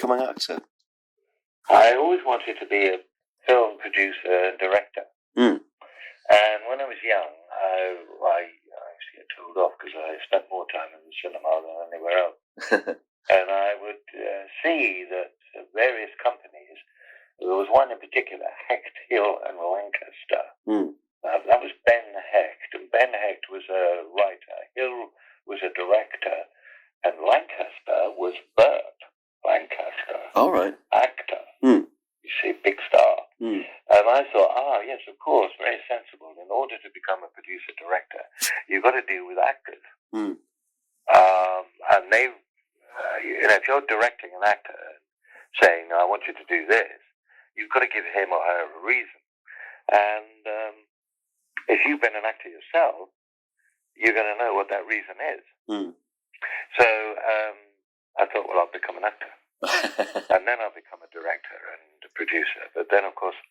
become an actor? I always wanted to be a film producer and director. And when I was young, I used to get told off because I spent more time in the cinema than anywhere else. And I would see that various companies, there was one in particular, Hecht, Hill and Lancaster. That was Ben Hecht. And Ben Hecht was a writer. Hill was a director. And Lancaster was Burt Lancaster. All right. Actor. You see, big star. And I thought, yes, of course, very sensible. In order to become a producer-director, you've got to deal with actors. And they, if you're directing an actor saying, I want you to do this, you've got to give him or her a reason. And if you've been an actor yourself, you're going to know what that reason is. So I thought, well, I'll become an actor. And then I'll become a director and a producer. But then, of course,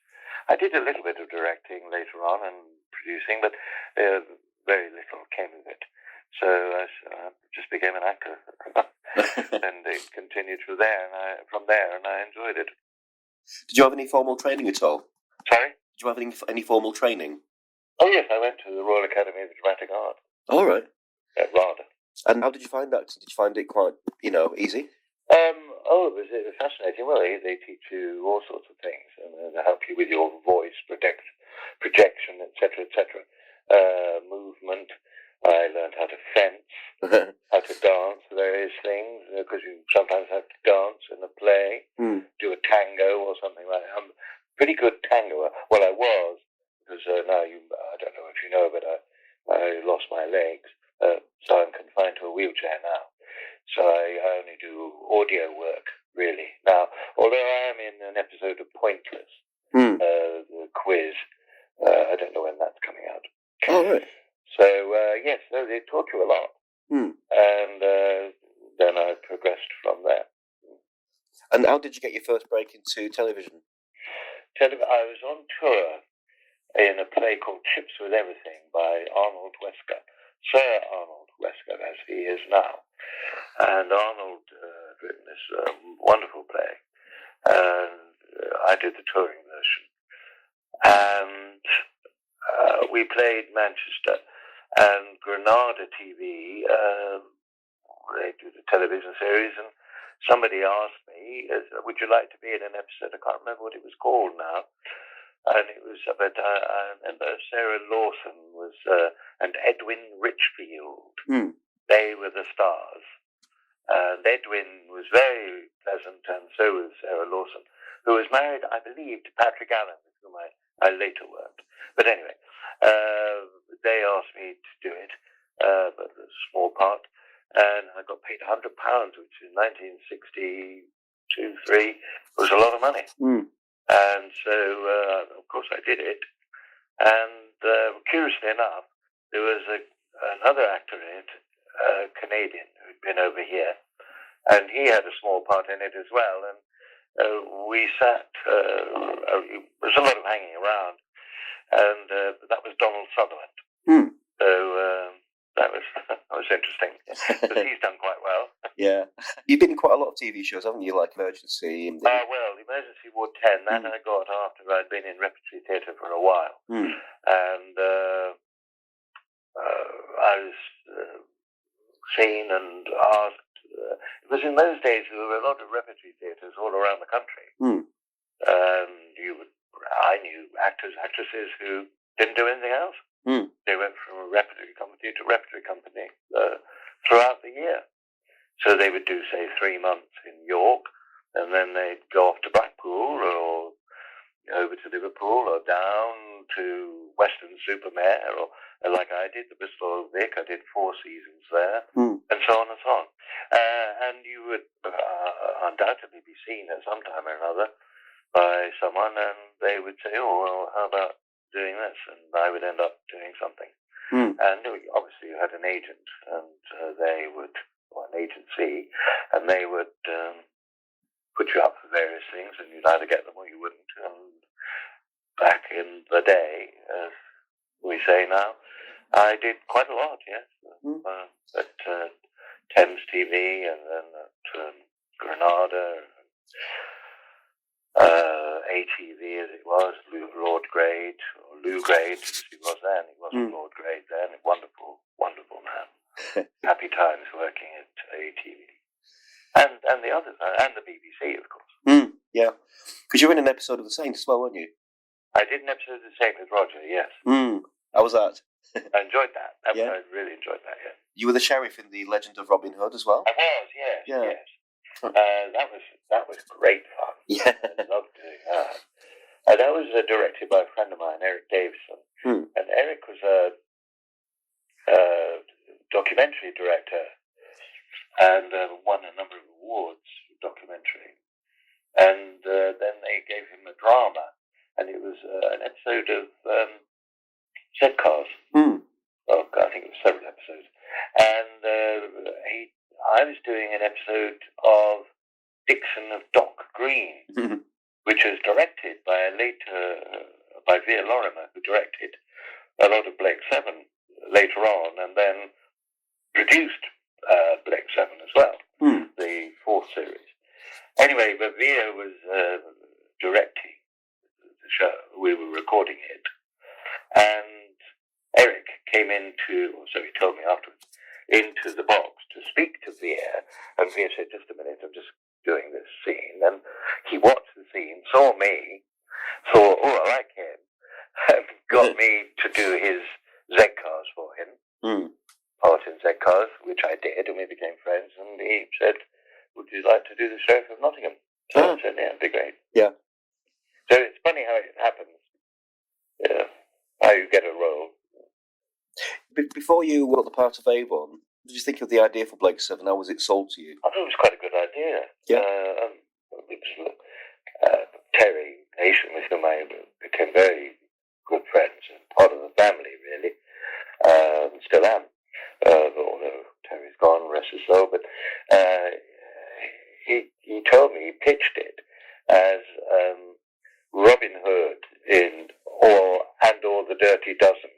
I did a little bit of directing later on and producing, but very little came of it. So I just became an actor. And it continued from there, and I enjoyed it. Did you have any formal training at all? Sorry? Did you have any formal training? Oh, yes, I went to the Royal Academy of Dramatic Art. All right. Rather. And how did you find that? Did you find it quite, easy? It was fascinating. Well, they teach you all sorts of things and help you with your voice, projection, etc., etc. Movement. I learned how to fence, how to dance, various things, because you sometimes have to dance in a play, do a tango or something like that. I'm a pretty good tangoer. Well, I was, because now I don't know if you know, but I lost my legs, so I'm confined to a wheelchair now. So I only do audio work, really. Now, although I am in an episode of Pointless, the quiz, I don't know when that's coming out. Oh, right. So, yes, they taught you a lot. And then I progressed from there. And how did you get your first break into television? I was on tour in a play called Chips with Everything by Arnold Wesker, Sir Arnold Wesker, as he is now. And Arnold had written this wonderful play, and I did the touring version. And we played Manchester, and Granada TV, they do the television series, and somebody asked me, would you like to be in an episode? I can't remember what it was called now. And it was about, I remember Sarah Lawson was, and Edwin Richfield. They were the stars. And Edwin was very pleasant, and so was Sarah Lawson, who was married, I believe, to Patrick Allen, with whom I later worked. But anyway, they asked me to do it, but a small part, and I got paid £100, which in 1962-63 was a lot of money. And so, of course, I did it. And curiously enough, there was another actor in it, Canadian, who'd been over here, and he had a small part in it as well. And we sat, there was a lot of hanging around, and that was Donald Sutherland. So that was interesting, because he's done quite well. Yeah. You've been in quite a lot of TV shows, haven't you, like Emergency? Well, Emergency Ward 10, that I got after I'd been in repertory theatre for a while. And I was seen and asked, it was in those days there were a lot of repertory theatres all around the country. And I knew actors, actresses who didn't do anything else. They went from a repertory company to repertory company throughout the year. So they would do, say, 3 months in York, and then they'd go off to Blackpool or over to Liverpool or down to Weston-super-Mare, or like I did, the Bristol Vic. I did 4 seasons there, and so on and so on. And you would undoubtedly be seen at some time or another by someone, and they would say, oh, well, how about doing this? And I would end up doing something. And obviously you had an agent, and they would, or an agency, and they would put you up for various things, and you'd either get them or you wouldn't. And back in the day, as we say now, I did quite a lot, yes. At Thames TV, and then at Granada, ATV as it was, Lord Grade, or Lou Grade as he was then. He wasn't Lord Grade then. Wonderful, wonderful man. Happy times working at ATV. And the others, and the BBC, of course. Yeah. Because you were in an episode of The Saint as well, weren't you? I did an episode of The Saint with Roger, yes. How was that? I enjoyed that. I really enjoyed that, yeah. You were the sheriff in The Legend of Robin Hood as well? I was, yes. That was great fun. Yeah. I loved doing that. That was directed by a friend of mine, Eric Davison. And Eric was a documentary director and won a number of awards for documentary. And then they gave him a drama, and it was an episode of Z-Cars. Oh, God, I think it was several episodes. And I was doing an episode of Dixon of Dock Green, which was directed by by Vere Lorimer, who directed a lot of Blake 7 later on, and then produced Blake 7 as well, the fourth series. Anyway, but Vere was directing the show. We were recording it, and Eric came into, or so he told me afterwards, into the box to speak to Vere, and Vere said, "Just a minute, I'm just doing this scene." And he watched the scene, saw me, thought, "Oh, I like him," and got me to do his Z-Cars for him, part in Z-Cars, which I did, and we became friends, and he said, "Would you like to do the Sheriff of Nottingham?" So I said, "Yeah, it'd be great." Yeah. So it's funny how it happens, how you get a role. Before you got the part of Avon, what did you think of the idea for Blake 7? How was it sold to you? I thought it was quite a good idea. Yeah. It was Terry Nation, with whom I became very good friends and part of the family, really. Still am, although Terry's gone, rest his soul. But he told me, he pitched it as Robin Hood or the Dirty Dozen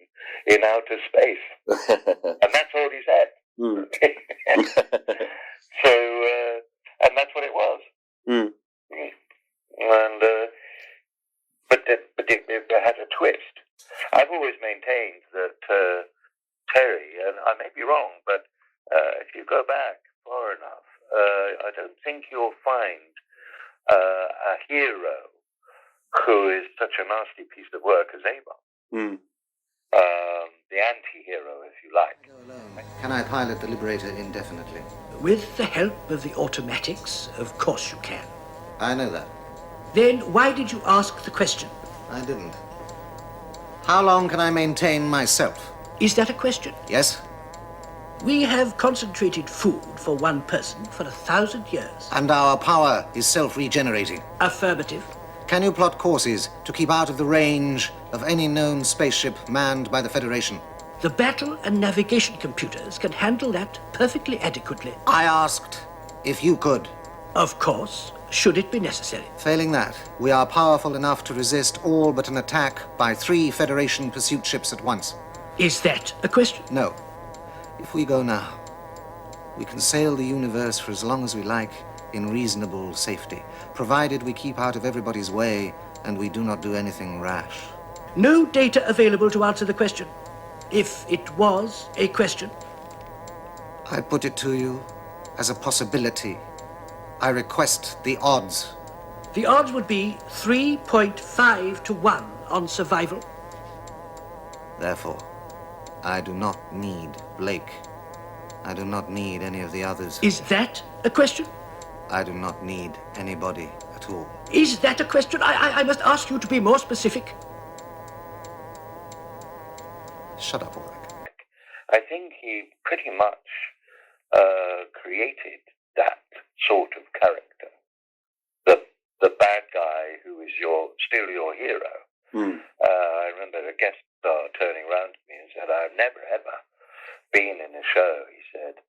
in outer space. And that's all he said. So, and that's what it was. And but it had a twist. I've always maintained that Terry, and I may be wrong, but if you go back far enough, I don't think you'll find a hero who is such a nasty piece of work as Avon. The anti-hero, if you like. Can I pilot the Liberator indefinitely? With the help of the automatics, of course you can. I know that. Then why did you ask the question? I didn't. How long can I maintain myself? Is that a question? Yes. We have concentrated food for one person for 1,000 years. And our power is self-regenerating. Affirmative. Can you plot courses to keep out of the range of any known spaceship manned by the Federation? The battle and navigation computers can handle that perfectly adequately. I asked if you could. Of course, should it be necessary. Failing that, we are powerful enough to resist all but an attack by 3 Federation pursuit ships at once. Is that a question? No. If we go now, we can sail the universe for as long as we like in reasonable safety, provided we keep out of everybody's way and we do not do anything rash. No data available to answer the question. If it was a question. I put it to you as a possibility. I request the odds. The odds would be 3.5 to 1 on survival. Therefore, I do not need Blake. I do not need any of the others. Is that a question? I do not need anybody at all. Is that a question? I must ask you to be more specific. Shut up, Ulrich. I think he pretty much created that sort of character. The bad guy who is still your hero. I remember a guest star turning around to me and said, "I've never ever been in a show," he said,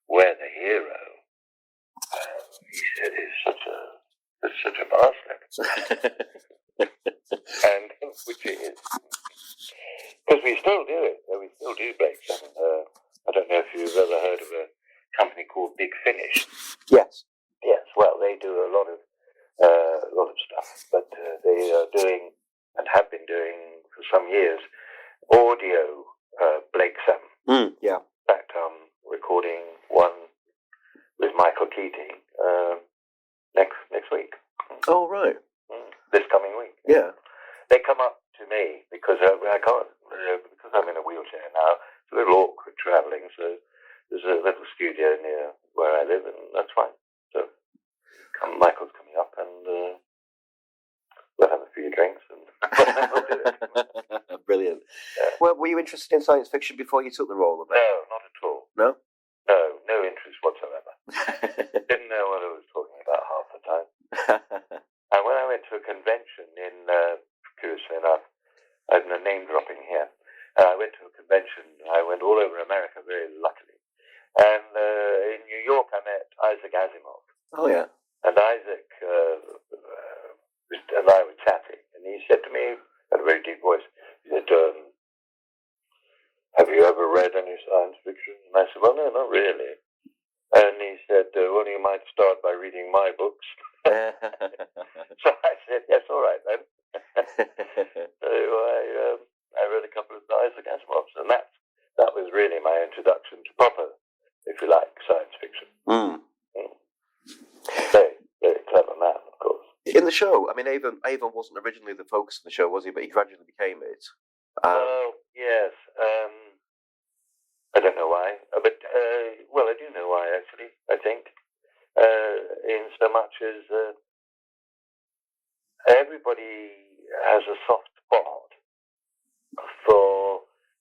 "where the hero," he said, "is such a bastard." And which it is. Because we still do it. We still do Blake 7. I don't know if you've ever heard of a company called Big Finish. Yes. Yes, well, they do a lot of some years, audio Blake Sam. Yeah. In fact, I'm recording one with Michael Keating next week. Oh, right. This coming week. Yeah. They come up to me because I can't, because I'm in a wheelchair now. It's a little awkward travelling, so there's a little studio near where I live, and that's fine. So Michael's coming up, and we'll have a few drinks, and we'll do it. Brilliant. Yeah. Well, were you interested in science fiction before you took the role of it? No, not at all. No? No interest whatsoever. Didn't know what I was talking about half the time. And when I went to a convention in, curiously enough, I'm name dropping here. I went to a convention. I went all over America, very luckily. And in New York, I met Isaac Asimov. Oh, yeah. And Isaac and I were chatting, and he said to me, in a very deep voice, he said, have you ever read any science fiction? And I said, well, no, not really. And he said, well, you might start by reading my books. So I said, yes, all right then. So I read a couple of Isaac Asimovs, and that was really my introduction to proper, if you like, science fiction. Very, very clever man, of course. In the show, I mean, Avon wasn't originally the focus of the show, was he? But he gradually became it. Yes. I don't know why, but well, I do know why actually. I think in so much as everybody has a soft spot for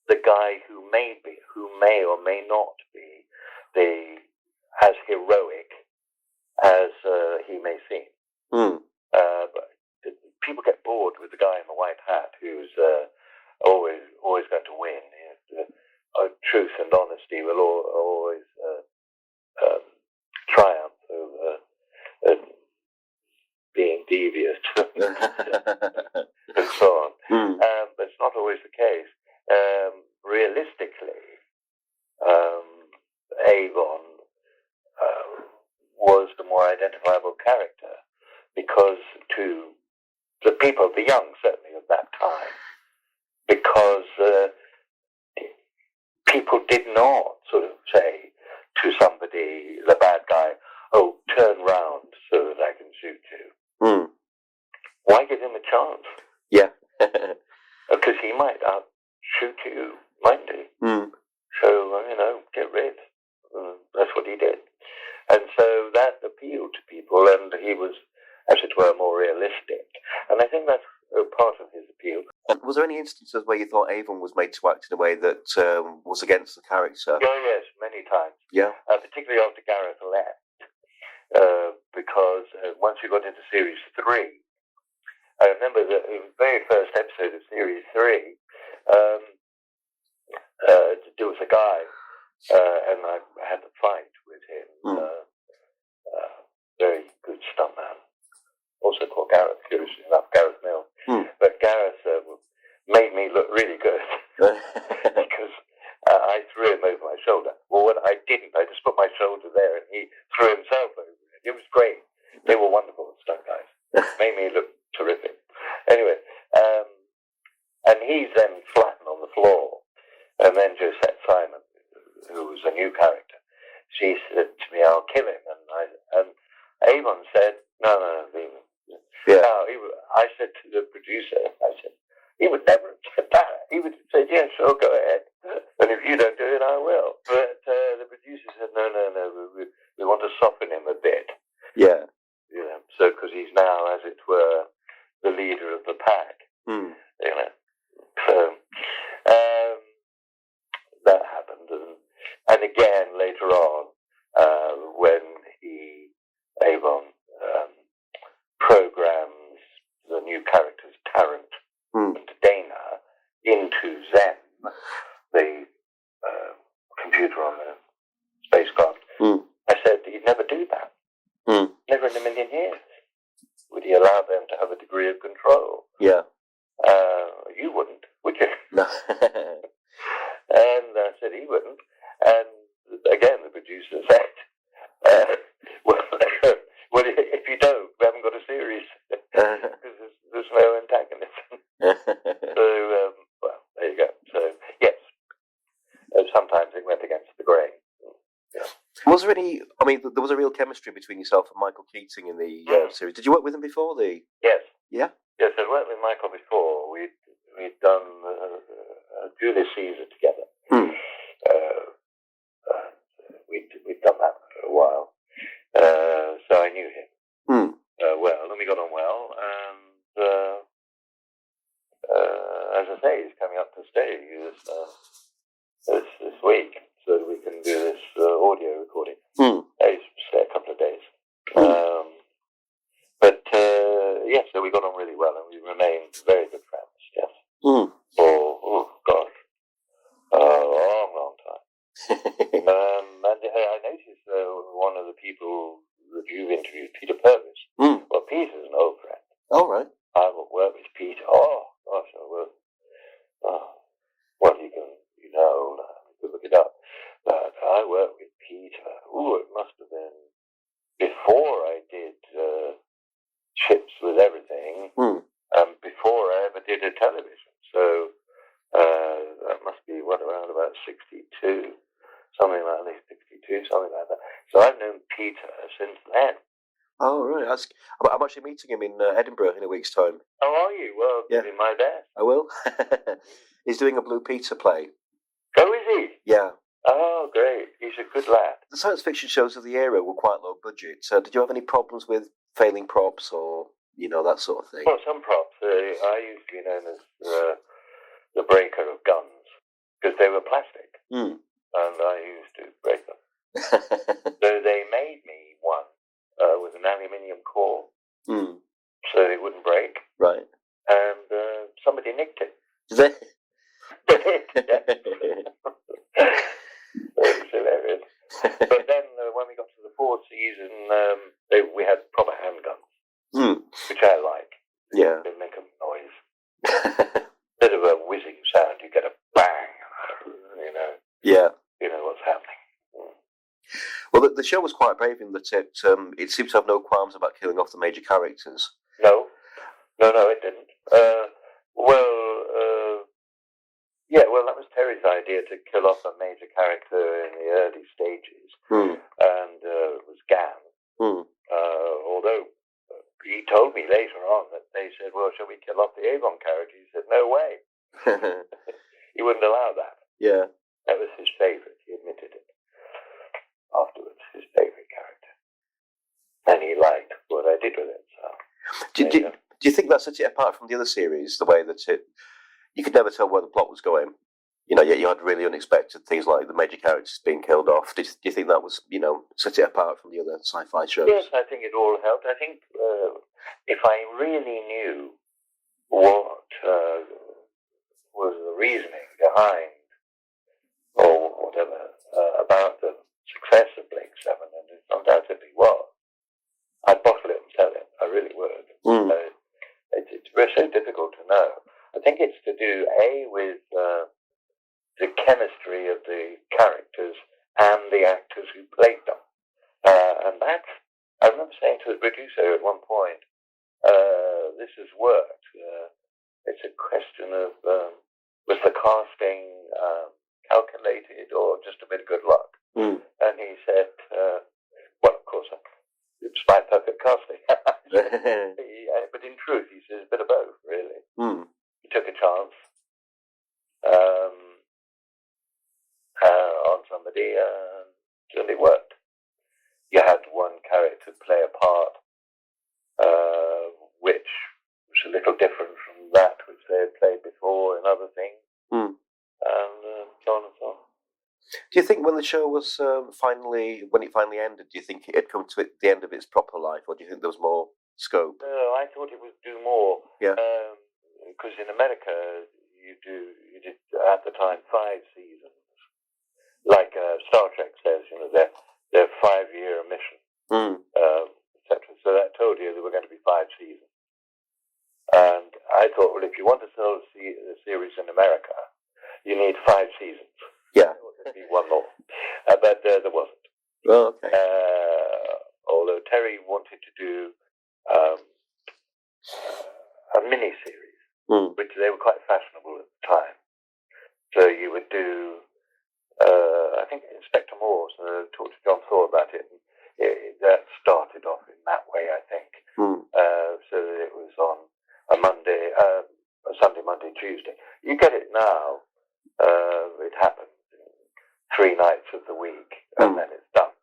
the guy who may or may not be as heroic as he may seem. But people get bored with the guy in the white hat who's always going to win. Truth and honesty will always triumph over being devious and so on. But it's not always the case. Realistically, Avon was the more identifiable character because to the people, the young certainly of that time, because people did not sort of say to somebody, the bad guy, oh, turn round so that I can shoot you. Why give him a chance? Yeah. Because he might outshoot you, mightn't he? So, get rid. That's what he did. And so that appealed to people, and he was, as it were, more realistic. And I think that's part of his appeal. Was there any instances where you thought Avon was made to act in a way that was against the character? Oh, yes, many times. Yeah. Particularly after Gareth left. Because once you got into Series 3, I remember the very first episode of Series 3, there was a guy, and I had a fight with him. Very good stuntman. Also called Gareth, curiously enough, Gareth Mill. But Gareth made me look really good because I threw him over my shoulder. Well, what I didn't, I just put my shoulder there and he threw himself over it. It was great. They were wonderful stunt guys. Made me look terrific. Anyway, and he's then flattened on the floor. And then Josette Simon, who was a new character, she said to me, I'll kill him. And Avon said, no, leave him. Yeah. No, I said to the producer, he would never have said that. He would have said, yeah, sure, go ahead. And if you don't do it, I will. But the producer said, no, we want to soften him a bit. Yeah. So because he's now, as it were, the leader of the pack. So that happened. And again, later on, when Avon programs the new characters, Tarrant and Dana, into Zen, the computer on the spacecraft. I said he'd never do that. Never in a million years would he allow them to have a degree of control. Yeah. You wouldn't, would you? No. And I said he wouldn't. And again, the producer said, well, if you don't, we haven't got a series because there's no antagonism. So Was there any? I mean, there was a real chemistry between yourself and Michael Keating in the series. Did you work with him before? Yes. Yeah. Yes, I'd worked with Michael before. We'd done Julius Caesar together. We'd done that for a while, so I knew him well, and we got on well. And as I say, he's coming up to stay this week, so that we can do this audio recording. He's stay a couple of days. But yes, so we got on really well, and we remained very good friends. Yes. For gosh, a long time. And I noticed one of the people that you've interviewed, Peter Purvis. Well, Peter's an old friend. Oh, right. I worked with Peter. Oh gosh, I worked. Well, you can look it up. But I worked with Peter. It must have been before I did Ships with Everything, and before I ever did a television. So that must be around about 62, something like that. So I've known Peter since then. Oh, right. I'm actually meeting him in Edinburgh in a week's time. Oh, are you? Well, give him my best. I will. He's doing a Blue Peter play. Oh, is he? Yeah. Oh, great. He's a good lad. The science fiction shows of the era were quite low budget. So did you have any problems with failing props or, that sort of thing? Well, some props. I used to be known as the breaker of guns because they were plastic. And I used to break them. So they made me one with an aluminium core so it wouldn't break. Right. And somebody nicked it. Did they? It's hilarious. But then when we got to the fourth season, we had proper handguns, which I like. Yeah. They make a noise. Bit of a whizzing sound. You get a bang. Yeah. You know what's happening. Well, the show was quite brave in that it seemed to have no qualms about killing off the major characters. No, it didn't. Well, that was Terry's idea to kill off a major character in the early stages, and it was Gan. Although he told me later on that they said, "Well, shall we kill off the Avon character?" He said, "No way." He wouldn't allow that. Yeah, that was his favourite. He admitted it afterwards. His favourite character, and he liked what I did with it. So, do you think that set it apart from the other series? The way that you could never tell where the plot was going. Yet you had really unexpected things like the major characters being killed off. Do you think that was, set it apart from the other sci-fi shows? Yes, I think it all helped. I think if I really knew what was the reasoning behind, or whatever, about the success of Blake 7, and it undoubtedly was, I'd bottle it and sell it. I really would. It's so difficult to know. I think it's to do, with the chemistry of the characters and the actors who played them. And that's, I remember saying to the producer at one point, this has worked. It's a question of, was the casting calculated or just a bit of good luck? And he said, well, of course, it was my perfect casting. But in truth, he says a bit of both, really. He took a chance on somebody, and it worked. You had one character play a part which was a little different from that which they had played before in other things, and so on and so on. Do you think when the show was finally ended, do you think it had come to the end of its proper life, or do you think there was more scope? No, I thought it would do more. Yeah. Because in America, you did at the time 5 seasons. Like Star Trek says, their 5-year mission, etc. So that told you there were going to be 5 seasons. And I thought, well, if you want to sell a series in America, you need 5 seasons. Yeah. There'd be one more. But there wasn't. Oh, okay. Although Terry wanted to do a mini-series, which they were quite fashionable at the time. So you would do I think Inspector Morse talked to John Thor about it. That started off in that way, I think. So it was on a Monday, a Sunday, Monday, Tuesday. You get it now. It happens in 3 nights of the week, and then it's done.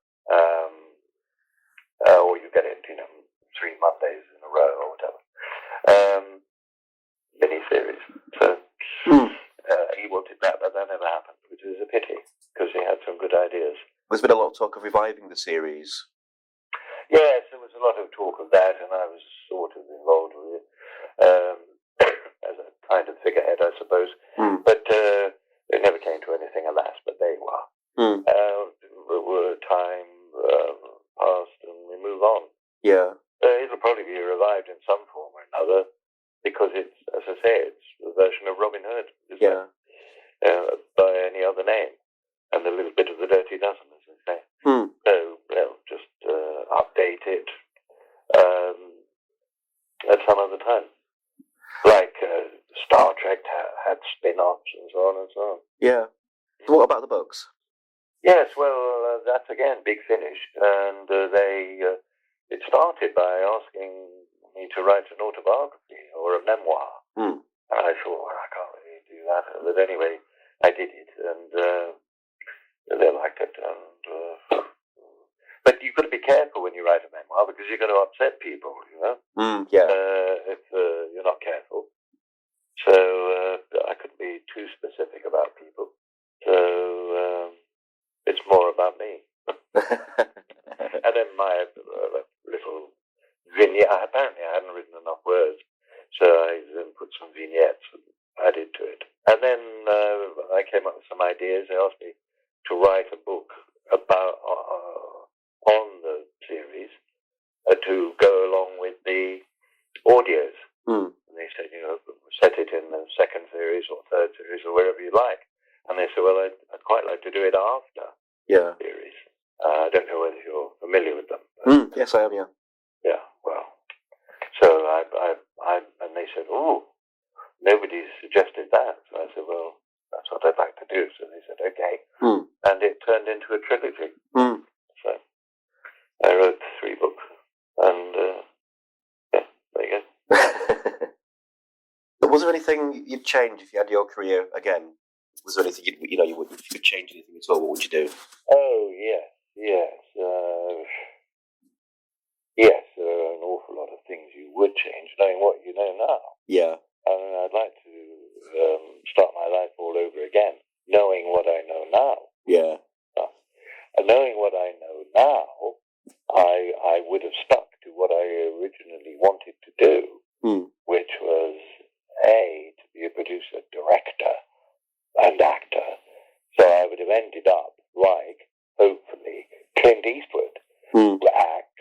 Or you get it, 3 Mondays in a row or whatever. Mini-series. So he wanted that, but that never happened, which is a pity, because he had some good ideas. There's been a lot of talk of reviving the series. Yes, there was a lot of talk of that, and I was sort of involved with it as a kind of figurehead, I suppose. But it never came to anything, alas. But there you are. Time passed, and we move on. Yeah. It'll probably be revived in some form or another, because it's, as I say, it's a version of Robin Hood. Yeah. By any other name, and a little bit of the Dirty Dozen, as they say. So they'll just update it at some other time. Like Star Trek had spin-offs and so on and so on. Yeah. So what about the books? Yes, well, that's again Big Finish, and it started by asking me to write an autobiography or a memoir. And I thought, well, I can't really do that. But anyway, I did it, and they liked it. But you've got to be careful when you write a memoir, because you're going to upset people, Yeah. if you're not careful. So I couldn't be too specific about people. So it's more about me. And then my little vignette. Apparently, I hadn't written enough words, so I then put some vignettes and added to it. And then I came up with some ideas. They asked me to write a book about on the series to go along with the audios. And they said, set it in the 2nd series or 3rd series or wherever you like. And they said, well, I'd quite like to do it after the series. I don't know whether you're familiar with them. Yes, I am. Yeah. Yeah. Well, so and they said, oh, nobody's suggested that. So I said, well, that's what I'd like to do. So they said, okay. And it turned into a trilogy. So I wrote 3 books, and yeah, there you go. But was there anything you'd change if you had your career again? Was there anything if you could change anything at all? What would you do? Oh yes. Yes, there are an awful lot of things you would change, knowing what you know now. Yeah. I mean, I'd like to start my life all over again, knowing what I know now. Yeah. And knowing what I know now, I would have stuck to what I originally wanted to do, which was, to be a producer, director, and actor. So I would have ended up like, hopefully, Clint Eastwood, who acts,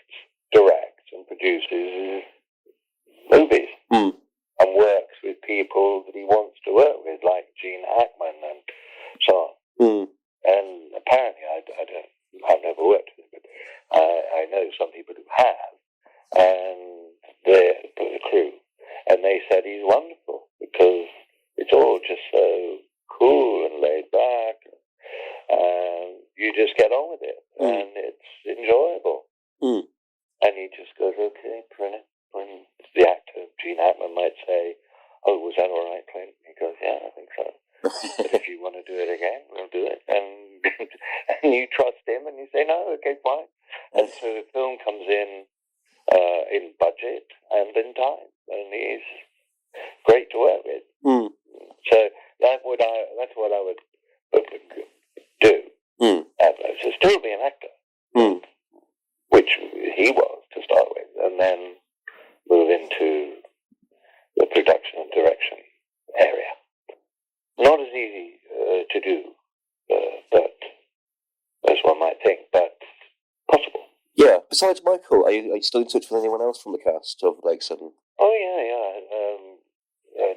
directs, and produces movies, and works with people that he wants to work with, like Gene Hackman and so on. And apparently, I've never worked with him, but I know some people who have, and they're the crew, and they said he's wonderful because it's all just so cool and laid back, and you just get on with it, and it's enjoyable. And he just goes, okay, brilliant. When the actor, Gene Hackman, might say, oh, was that all right, Clint? He goes, yeah, I think so. But if you want to do it again, we'll do it. And you trust him, and you say, no, okay, fine. And so the film comes in budget and in time, and he's great to work with. So that's what I would do. So still be an actor, which he was to start with, and then move into the production and direction area. Not as easy to do, but as one might think, but possible. Yeah. Besides Michael, are you still in touch with anyone else from the cast of Lake Sudden? Oh yeah.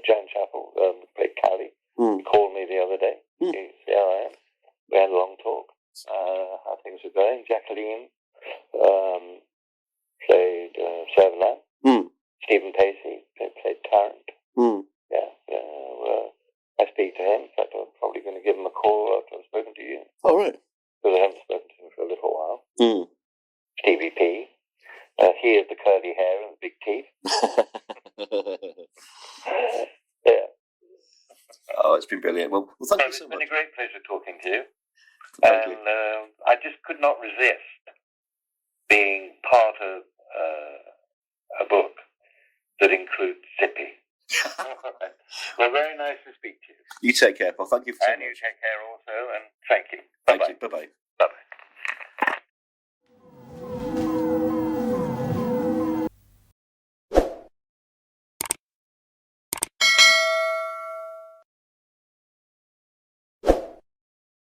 Jan Chappell played Callie. He called me the other day. He said, how I am. We had a long talk. How things are going. Jacqueline played Servalan. Stephen Pacey played Tarrant. Yeah. I speak to him. In fact, I'm probably going to give him a call after I've spoken to you. it's been brilliant. Well, thank you so much. It's been a great pleasure talking to you. Thank you. I just could not resist being part of a book that includes Zippy. Well, very nice to speak to you. You take care, Paul. Thank you for so much. And you take care also, and thank you. Thank Bye-bye. you. Bye-bye.